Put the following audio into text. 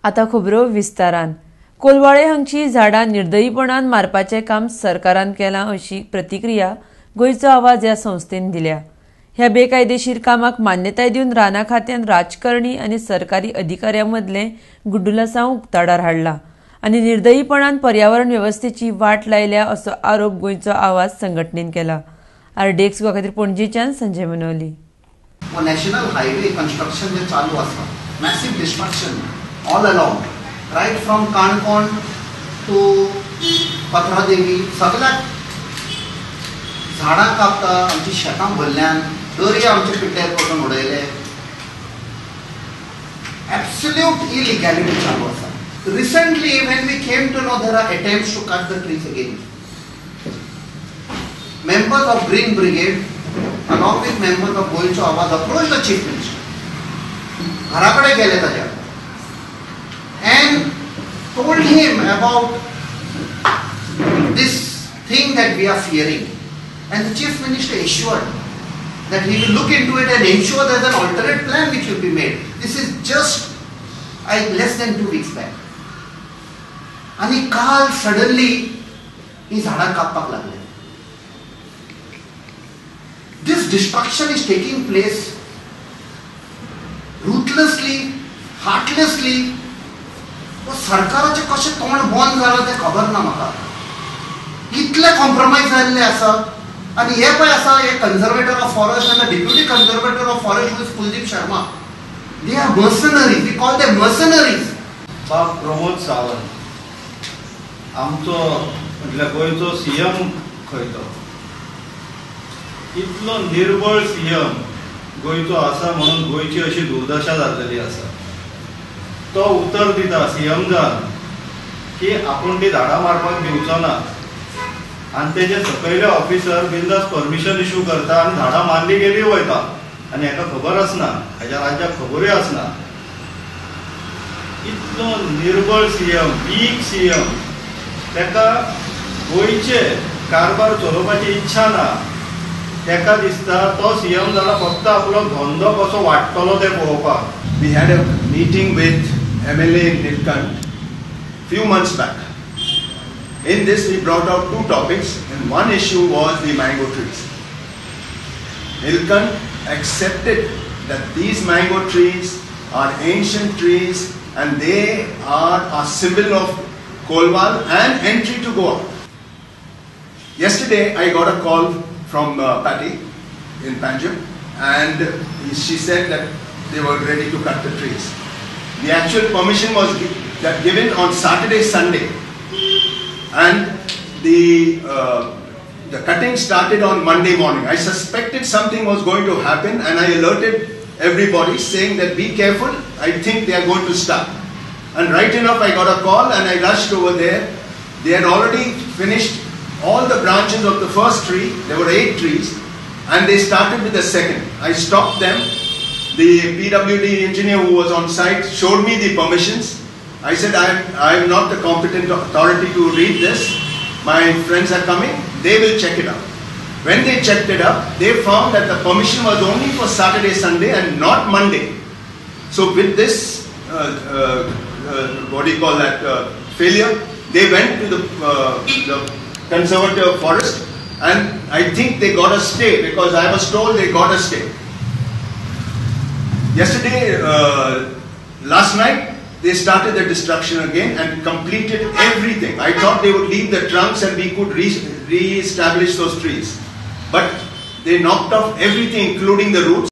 आता खबरो विस्तारान. कोलवाळे हांगची झाडां निर्दयीपणान मारपाचें काम सरकारान केलां अशी प्रतिक्रिया गोंयचो आवाज ह्या संस्थेन दिल्या. ह्या बेकायदेशीर कामाक मान्यताय दिवन राना खात्यान राजकारणी आनी सरकारी अधिकाऱ्यां मदलें गुड्डुलसांव उक्ताडार हाडला आनी निर्दयीपणान पर्यावरण वेवस्थेची वाट लायल्या असो आरोप गोंयचो आवाज संघटनेन केला. आरडेक्स खातीर पणजेच्यान Sanjay Manoli. National highway construction जे चालू आसा, massive destruction all along, right from Kankon to Patradevi, सगळ्याक झाडां कापता, आमची शेतां भरल्यान, दर्या आमचे पिड्ड्यार करून उडयले. Absolute illegality चालू आसा. Recently, when we came to know there are attempts to cut the trees again, members of Green Brigade, along with members of Goycho Awaz, approached the Chief Minister. घराकडे गेले ताच्या and told him about this thing that we are fearing, and the Chief Minister assured that he will look into it and ensure there is an alternate plan which will be made. This is just less than 2 weeks back. And काल suddenly he झाडां कापपाक लागले. This destruction is taking place ruthlessly, heartlessly. सरकाराचे कशें तोंड बंद जालां तें खबर ना म्हाका. इतले कॉम्प्रोमाइज जाल्ले आसा. आनी हे पळय आसा, हे कन्झर्वेटर ऑफ फॉरेस्ट आनी deputy conservator of forest is Kuldeep Sharma. They are mercenaries. We call them mercenaries. बाब प्रमोद सावंत आमचो म्हटल्यार गोंयचो सीएम खंय तो. इतलो निर्बळ सीएम गोंयचो आसा म्हणून गोंयची अशी दुर्दशा जाल्लेली आसा. तो उतर दिता सीएम जावन की आपूण ती झाडां मारपाक दिवचो ना, आनी तेजे सकयले ऑफिसर बिंदास परमिशन इश्यू करता आनी झाडां मारली गेली वयता आनी हाका खबर आसना, हाज्या राज्याक खबरूय आसना. इतलो निर्बळ सीएम, वीक सीएम. तेका गोंयचे कारभार चलोवपाची इच्छा ना. तेका दिसता तो सीएम जाला फक्त आपलो धंदो कसो वाडटलो तें पळोवपाक. We had a meeting with MLA in Nilkant few months back. In this we brought out 2 topics, and one issue was the mango trees. Nilkant accepted that these mango trees are ancient trees and they are a symbol of Kolwal and entry to Goa. Yesterday I got a call from Patty in Panjim, and she said that they were ready to cut the trees. The actual permission was given on Saturday, Sunday, and the cutting started on Monday morning. I suspected something was going to happen, and I alerted everybody saying that be careful, I think they are going to start. And right enough I got a call and I rushed over there. They had already finished all the branches of the first tree. There were 8 trees, and they started with the second. I stopped them. The PWD engineer who was on site showed me the permissions. I said, I am not the competent authority to read this. My friends are coming. They will check it out. When they checked it up, they found that the permission was only for Saturday, Sunday and not Monday. So with this, what do you call that, failure, they went to the conservative forest, and I think they got a stay, because I was told they got a stay. Yesterday, last night, they started the destruction again and completed everything. I thought they would leave the trunks and we could re-establish those trees. But they knocked off everything, including the roots.